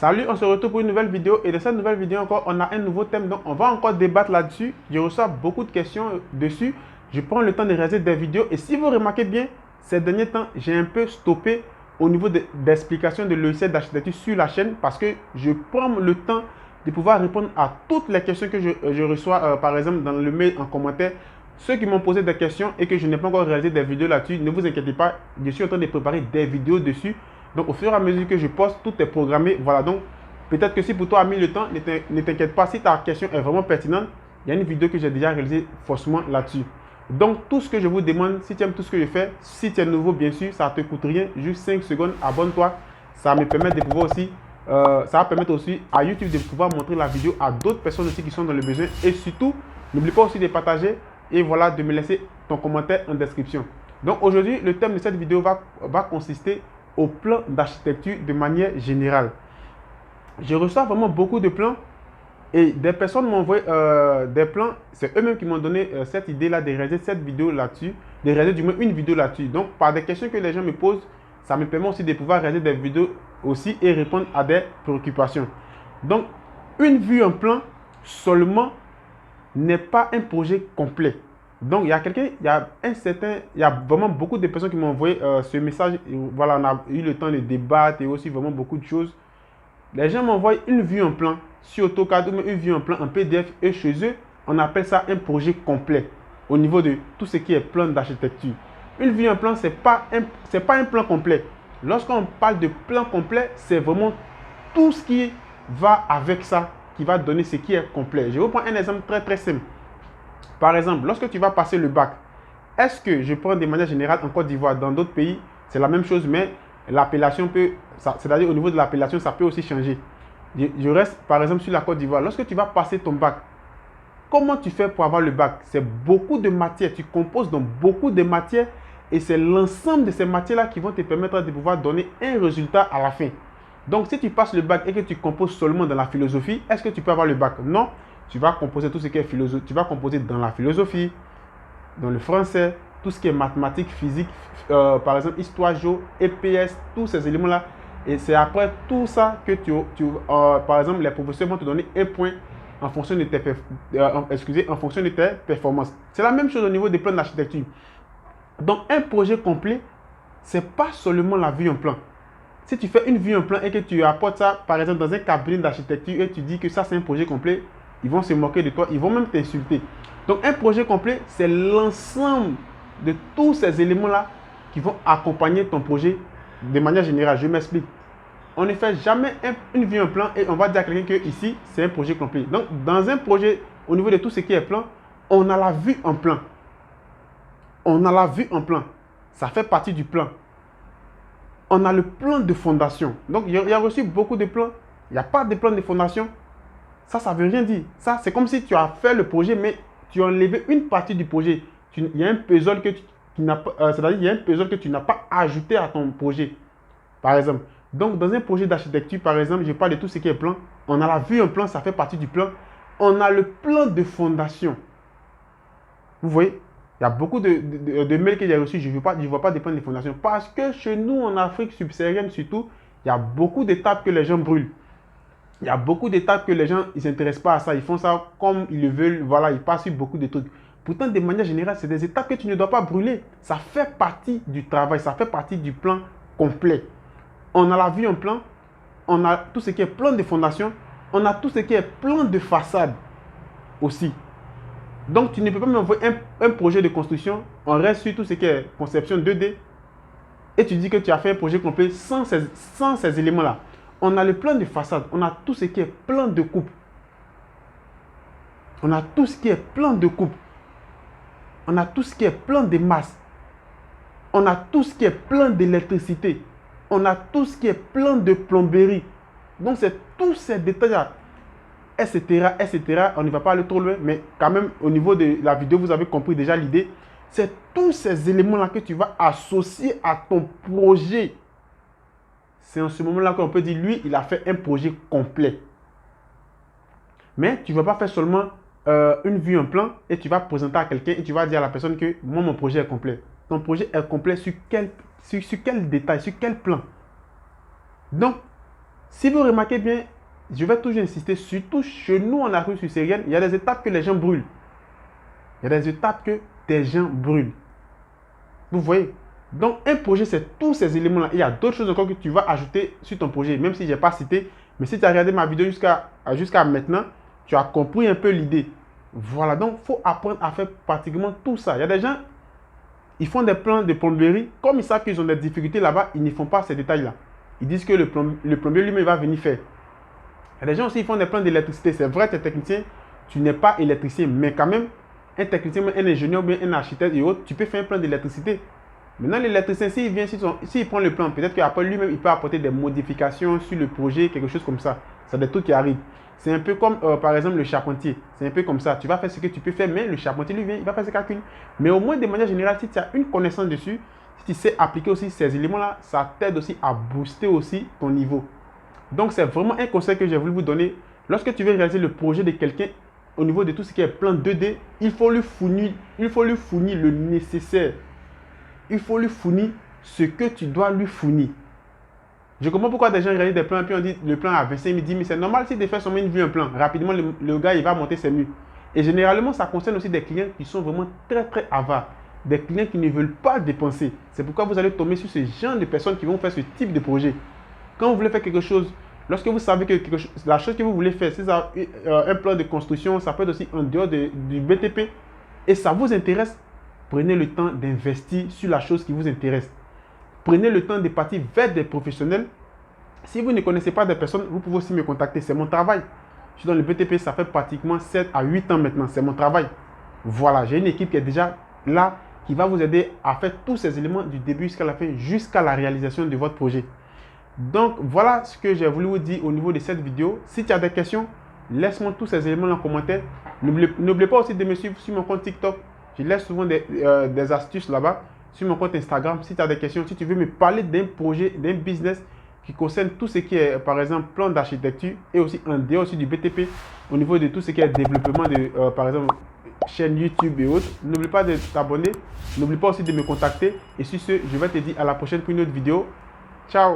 Salut, on se retrouve pour une nouvelle vidéo et dans cette nouvelle vidéo encore, on a un nouveau thème, donc on va encore débattre là-dessus. Je reçois beaucoup de questions dessus. Je prends le temps de réaliser des vidéos et si vous remarquez bien, ces derniers temps, j'ai un peu stoppé au niveau d'explication de logiciels d'architecture sur la chaîne parce que je prends le temps de pouvoir répondre à toutes les questions que je reçois, par exemple dans le mail en commentaire. Ceux qui m'ont posé des questions et que je n'ai pas encore réalisé des vidéos là-dessus, ne vous inquiétez pas, je suis en train de préparer des vidéos dessus. Donc, au fur et à mesure que je poste, tout est programmé. Voilà, donc, peut-être que si pour toi a mis le temps, ne t'inquiète pas. Si ta question est vraiment pertinente, il y a une vidéo que j'ai déjà réalisée forcément là-dessus. Donc, tout ce que je vous demande, si tu aimes tout ce que je fais, si tu es nouveau, bien sûr, ça ne te coûte rien. Juste 5 secondes, abonne-toi. Ça me permet de pouvoir aussi, ça va permettre aussi à YouTube de pouvoir montrer la vidéo à d'autres personnes aussi qui sont dans le besoin. Et surtout, n'oublie pas aussi de partager et voilà, de me laisser ton commentaire en description. Donc, aujourd'hui, le thème de cette vidéo va consister au plan d'architecture de manière générale. Je reçois vraiment beaucoup de plans et des personnes m'ont envoyé des plans. C'est eux-mêmes qui m'ont donné cette idée-là de réaliser cette vidéo là-dessus, de réaliser du moins une vidéo là-dessus. Donc, par des questions que les gens me posent, ça me permet aussi de pouvoir réaliser des vidéos aussi et répondre à des préoccupations. Donc, une vue en plan seulement n'est pas un projet complet. Donc, il y a vraiment beaucoup de personnes qui m'ont envoyé ce message. Et voilà, on a eu le temps de débattre et aussi vraiment beaucoup de choses. Les gens m'envoient une vue en plan sur AutoCAD ou une vue en plan en PDF et chez eux, on appelle ça un projet complet au niveau de tout ce qui est plan d'architecture. Une vue en plan, ce n'est pas un plan complet. Lorsqu'on parle de plan complet, c'est vraiment tout ce qui va avec ça qui va donner ce qui est complet. Je vais vous prendre un exemple très simple. Par exemple, lorsque tu vas passer le bac, est-ce que je prends de manière générale en Côte d'Ivoire, dans d'autres pays, c'est la même chose, mais l'appellation peut, c'est-à-dire au niveau de l'appellation, ça peut aussi changer. Je reste par exemple sur la Côte d'Ivoire. Lorsque tu vas passer ton bac, comment tu fais pour avoir le bac? C'est beaucoup de matières, tu composes dans beaucoup de matières et c'est l'ensemble de ces matières-là qui vont te permettre de pouvoir donner un résultat à la fin. Donc, si tu passes le bac et que tu composes seulement dans la philosophie, est-ce que tu peux avoir le bac? Non. Tu vas composer tout ce qui est philosophie. Tu vas composer dans la philosophie, dans le français, tout ce qui est mathématiques, physique, par exemple, histoire, géo, EPS, tous ces éléments-là. Et c'est après tout ça que par exemple, les professeurs vont te donner un point en fonction de en fonction de tes performances. C'est la même chose au niveau des plans d'architecture. Donc, un projet complet, ce n'est pas seulement la vue en plan. Si tu fais une vue en plan et que tu apportes ça, par exemple, dans un cabinet d'architecture et tu dis que ça, c'est un projet complet, ils vont se moquer de toi, ils vont même t'insulter. Donc, un projet complet, c'est l'ensemble de tous ces éléments-là qui vont accompagner ton projet de manière générale. Je m'explique. On ne fait jamais une vue en plan et on va dire à quelqu'un que ici, c'est un projet complet. Donc, dans un projet, au niveau de tout ce qui est plan, on a la vue en plan. On a la vue en plan. Ça fait partie du plan. On a le plan de fondation. Donc, il y a reçu beaucoup de plans. Il n'y a pas de plan de fondation. Ça ne veut rien dire. Ça, c'est comme si tu as fait le projet, mais tu as enlevé une partie du projet. Il y a un puzzle que c'est-à-dire il y a un puzzle que tu n'as pas ajouté à ton projet. Par exemple. Donc, dans un projet d'architecture, par exemple, je parle de tout ce qui est plan. On a la vue en plan, ça fait partie du plan. On a le plan de fondation. Vous voyez? Il y a beaucoup de mails que j'ai reçus, je ne vois pas de plan de fondation. Parce que chez nous, en Afrique subsaharienne surtout, il y a beaucoup d'étapes que les gens brûlent. Il y a beaucoup d'étapes que les gens ne s'intéressent pas à ça. Ils font ça comme ils le veulent. Voilà, ils passent sur beaucoup de trucs. Pourtant, de manière générale, c'est des étapes que tu ne dois pas brûler. Ça fait partie du travail. Ça fait partie du plan complet. On a la vue en plan. On a tout ce qui est plan de fondation. On a tout ce qui est plan de façade aussi. Donc, tu ne peux pas m'envoyer un projet de construction. On reste sur tout ce qui est conception 2D. Et tu dis que tu as fait un projet complet sans ces éléments-là. On a le plan de façade. On a tout ce qui est plan de coupe. On a tout ce qui est plan de coupe. On a tout ce qui est plan de masse. On a tout ce qui est plan d'électricité. On a tout ce qui est plan de plomberie. Donc, c'est tous ces détails-là, etc., etc. On ne va pas aller trop loin, mais quand même, au niveau de la vidéo, vous avez compris déjà l'idée. C'est tous ces éléments-là que tu vas associer à ton projet. C'est en ce moment-là qu'on peut dire, lui, il a fait un projet complet. Mais tu ne vas pas faire seulement une vue en plan et tu vas présenter à quelqu'un et tu vas dire à la personne que moi, mon projet est complet. Ton projet est complet sur quel détail, sur quel plan? Donc, Si vous remarquez bien, je vais toujours insister, surtout chez nous en Afrique subsaharienne, il y a des étapes que les gens brûlent. Il y a des étapes que des gens brûlent. Vous voyez? Donc, un projet, c'est tous ces éléments-là. Il y a d'autres choses encore que tu vas ajouter sur ton projet, même si je n'ai pas cité. Mais si tu as regardé ma vidéo jusqu'à maintenant, tu as compris un peu l'idée. Voilà, donc il faut apprendre à faire pratiquement tout ça. Il y a des gens, ils font des plans de plomberie. Comme ils savent qu'ils ont des difficultés là-bas, ils ne font pas ces détails-là. Ils disent que le plombier lui-même va venir faire. Il y a des gens aussi qui font des plans d'électricité. C'est vrai, tu es technicien, tu n'es pas électricien, mais quand même, un technicien, un ingénieur, bien un architecte et autres, tu peux faire un plan d'électricité. Maintenant, l'électricien, s'il vient, s'il prend le plan, peut-être qu'après lui-même, il peut apporter des modifications sur le projet, quelque chose comme ça. C'est des trucs qui arrivent. C'est un peu comme, par exemple, le charpentier. C'est un peu comme ça. Tu vas faire ce que tu peux faire, mais le charpentier, lui, vient, il va faire ses calculs. Mais au moins, de manière générale, si tu as une connaissance dessus, si tu sais appliquer aussi ces éléments-là, ça t'aide aussi à booster aussi ton niveau. Donc, c'est vraiment un conseil que j'ai voulu vous donner. Lorsque tu veux réaliser le projet de quelqu'un, au niveau de tout ce qui est plan 2D, il faut lui fournir le nécessaire. Il faut lui fournir ce que tu dois lui fournir. Je comprends pourquoi des gens réalisent des plans et puis on dit le plan à 25 000, 10 000. C'est normal si des fois seulement une vue un plan. Rapidement, le gars il va monter ses murs. Et généralement, ça concerne aussi des clients qui sont vraiment très très avares. Des clients qui ne veulent pas dépenser. C'est pourquoi vous allez tomber sur ce genre de personnes qui vont faire ce type de projet. Quand vous voulez faire quelque chose, lorsque vous savez que la chose que vous voulez faire, c'est un plan de construction, ça peut être aussi en dehors du BTP, et ça vous intéresse, prenez le temps d'investir sur la chose qui vous intéresse. Prenez le temps de partir vers des professionnels. Si vous ne connaissez pas des personnes, vous pouvez aussi me contacter. C'est mon travail. Je suis dans le BTP, ça fait pratiquement 7 à 8 ans maintenant. C'est mon travail. Voilà, j'ai une équipe qui est déjà là, qui va vous aider à faire tous ces éléments du début jusqu'à la fin, jusqu'à la réalisation de votre projet. Donc, voilà ce que j'ai voulu vous dire au niveau de cette vidéo. Si tu as des questions, laisse-moi tous ces éléments en commentaire. N'oubliez pas aussi de me suivre sur mon compte TikTok. Je laisse souvent des astuces là-bas. Sur mon compte Instagram, si tu as des questions, si tu veux me parler d'un projet, d'un business qui concerne tout ce qui est, par exemple, plan d'architecture et aussi en dehors aussi du BTP, au niveau de tout ce qui est développement de, par exemple, chaîne YouTube et autres, n'oublie pas de t'abonner. N'oublie pas aussi de me contacter. Et sur ce, je vais te dire à la prochaine pour une autre vidéo. Ciao!